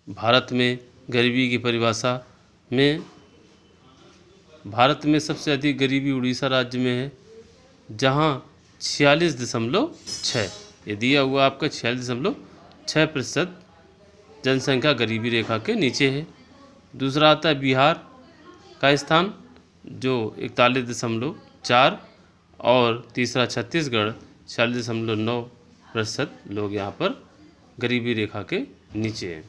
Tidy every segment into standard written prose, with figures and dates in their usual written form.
भारत में गरीबी की परिभाषा में भारत में सबसे अधिक गरीबी उड़ीसा राज्य में है, जहां 46.6, ये दिया हुआ आपका 46.6% जनसंख्या गरीबी रेखा के नीचे है। दूसरा आता है बिहार का स्थान जो 41.4, और तीसरा छत्तीसगढ़ 46.9% लोग यहाँ पर गरीबी रेखा के नीचे हैं।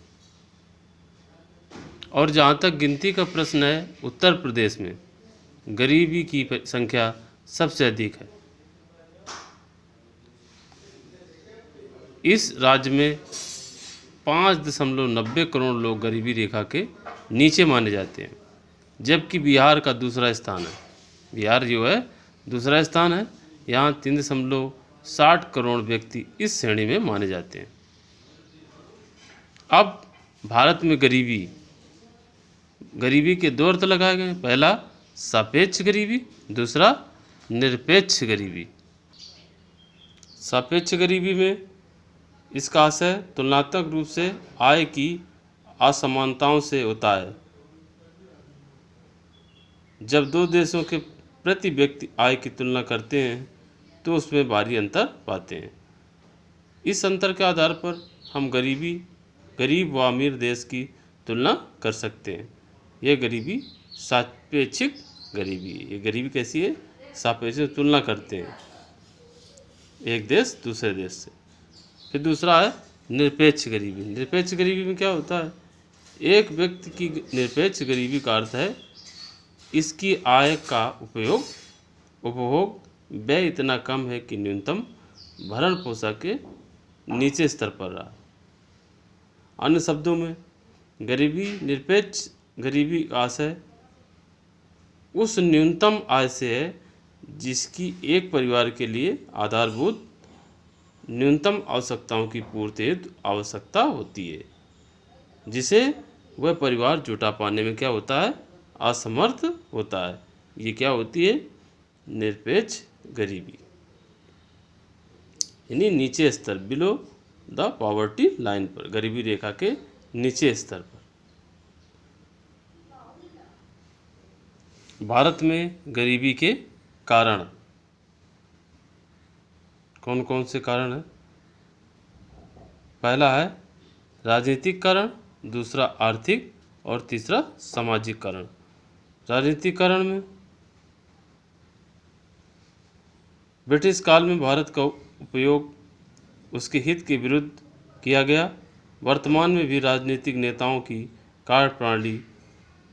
और जहाँ तक गिनती का प्रश्न है, उत्तर प्रदेश में गरीबी की संख्या सबसे अधिक है। इस राज्य में 5.90 करोड़ लोग गरीबी रेखा के नीचे माने जाते हैं, जबकि बिहार का दूसरा स्थान है। बिहार जो है दूसरा स्थान है, यहाँ 3.60 करोड़ व्यक्ति इस श्रेणी में माने जाते हैं। अब भारत में गरीबी के दो अर्थ लगाए गए हैं। पहला सापेक्ष गरीबी, दूसरा निरपेक्ष गरीबी। सापेक्ष गरीबी में इसका आशय तुलनात्मक रूप से आय की असमानताओं से होता है। जब दो देशों के प्रति व्यक्ति आय की तुलना करते हैं तो उसमें भारी अंतर पाते हैं। इस अंतर के आधार पर हम गरीब व अमीर देश की तुलना कर सकते हैं। यह गरीबी सापेक्षिक गरीबी है। ये गरीबी कैसी है? सापेक्षिक तुलना करते हैं एक देश दूसरे देश से। फिर दूसरा है निरपेक्ष गरीबी। निरपेक्ष गरीबी में क्या होता है? एक व्यक्ति की निरपेक्ष गरीबी का अर्थ है इसकी आय का उपभोग व्यय इतना कम है कि न्यूनतम भरण पोषण के नीचे स्तर पर रहा। अन्य शब्दों में निरपेक्ष गरीबी का आशय उस न्यूनतम आय से है जिसकी एक परिवार के लिए आधारभूत न्यूनतम आवश्यकताओं की पूर्ति हेतु आवश्यकता होती है, जिसे वह परिवार जुटा पाने में क्या होता है? असमर्थ होता है। ये क्या होती है? निरपेक्ष गरीबी, यानी नीचे स्तर, बिलो द पॉवर्टी लाइन पर, गरीबी रेखा के नीचे स्तर पर। भारत में गरीबी के कारण कौन कौन से कारण हैं? पहला है राजनीतिक कारण, दूसरा आर्थिक और तीसरा सामाजिक कारण। राजनीतिक कारण में ब्रिटिश काल में भारत का उपयोग उसके हित के विरुद्ध किया गया। वर्तमान में भी राजनीतिक नेताओं की कार्यप्रणाली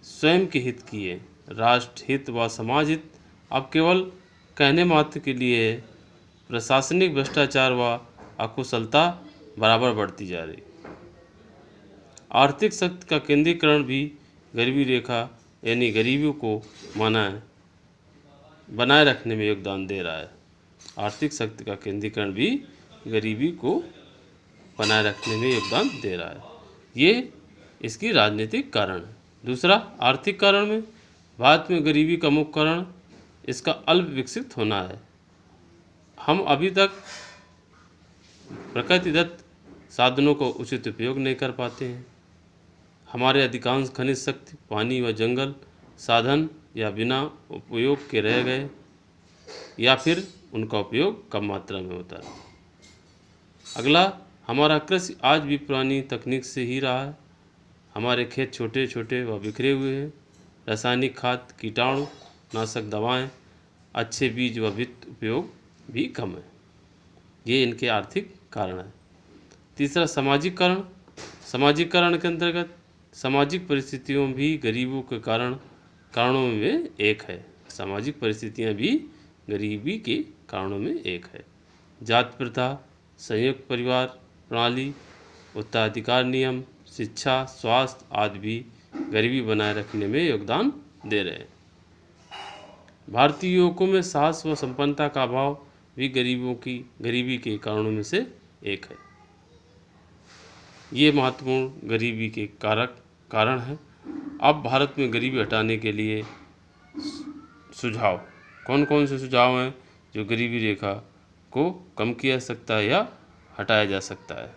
स्वयं के हित की है। राष्ट्र हित व समाज हित अब केवल कहने मात्र के लिए है। प्रशासनिक भ्रष्टाचार व अकुशलता बराबर बढ़ती जा रही। आर्थिक शक्ति का केंद्रीकरण भी गरीबी रेखा यानी गरीबी को बनाए रखने में योगदान दे रहा है। आर्थिक शक्ति का केंद्रीकरण भी गरीबी को बनाए रखने में योगदान दे रहा है। ये इसकी राजनीतिक कारण है। दूसरा आर्थिक कारण में भारत में गरीबी का मुख्य कारण इसका अल्प विकसित होना है। हम अभी तक प्रकृतिदत्त साधनों का उचित उपयोग नहीं कर पाते हैं। हमारे अधिकांश खनिज शक्ति, पानी व जंगल साधन या बिना उपयोग के रह गए या फिर उनका उपयोग कम मात्रा में होता है। अगला, हमारा कृषि आज भी पुरानी तकनीक से ही रहा है। हमारे खेत छोटे छोटे व बिखरे हुए हैं। रासायनिक खाद, कीटाणु नाशक दवाएं, अच्छे बीज व वित्त उपयोग भी कम है। ये इनके आर्थिक कारण है। तीसरा सामाजिक कारण। सामाजिक कारण के अंतर्गत सामाजिक परिस्थितियों भी गरीबों के कारणों में एक है। सामाजिक परिस्थितियां भी गरीबी के कारणों में एक है। जात प्रथा, संयुक्त परिवार प्रणाली, उत्तराधिकार नियम, शिक्षा, स्वास्थ्य आदि भी गरीबी बनाए रखने में योगदान दे रहे हैं। भारतीय युवकों में साहस व संपन्नता का अभाव भी गरीबी के कारणों में से एक है। ये महत्वपूर्ण गरीबी के कारण है। अब भारत में गरीबी हटाने के लिए सुझाव, कौन कौन से सुझाव हैं जो गरीबी रेखा को कम किया जा सकता है या हटाया जा सकता है?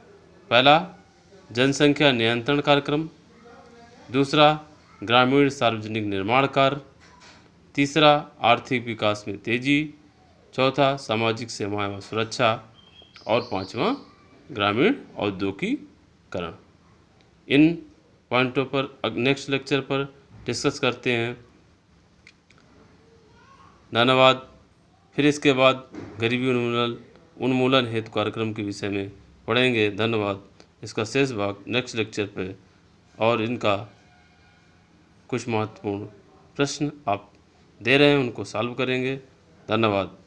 पहला, जनसंख्या नियंत्रण कार्यक्रम। दूसरा, ग्रामीण सार्वजनिक निर्माण कार्य। तीसरा, आर्थिक विकास में तेजी। चौथा, सामाजिक सेवाएं व सुरक्षा। और पांचवा, ग्रामीण औद्योगिकीकरण। इन पॉइंटों पर नेक्स्ट लेक्चर पर डिस्कस करते हैं। धन्यवाद। फिर इसके बाद गरीबी उन्मूलन हेतु कार्यक्रम के विषय में पढ़ेंगे। धन्यवाद। इसका शेष भाग नेक्स्ट लेक्चर पे, और इनका कुछ महत्वपूर्ण प्रश्न आप दे रहे हैं उनको सॉल्व करेंगे। धन्यवाद।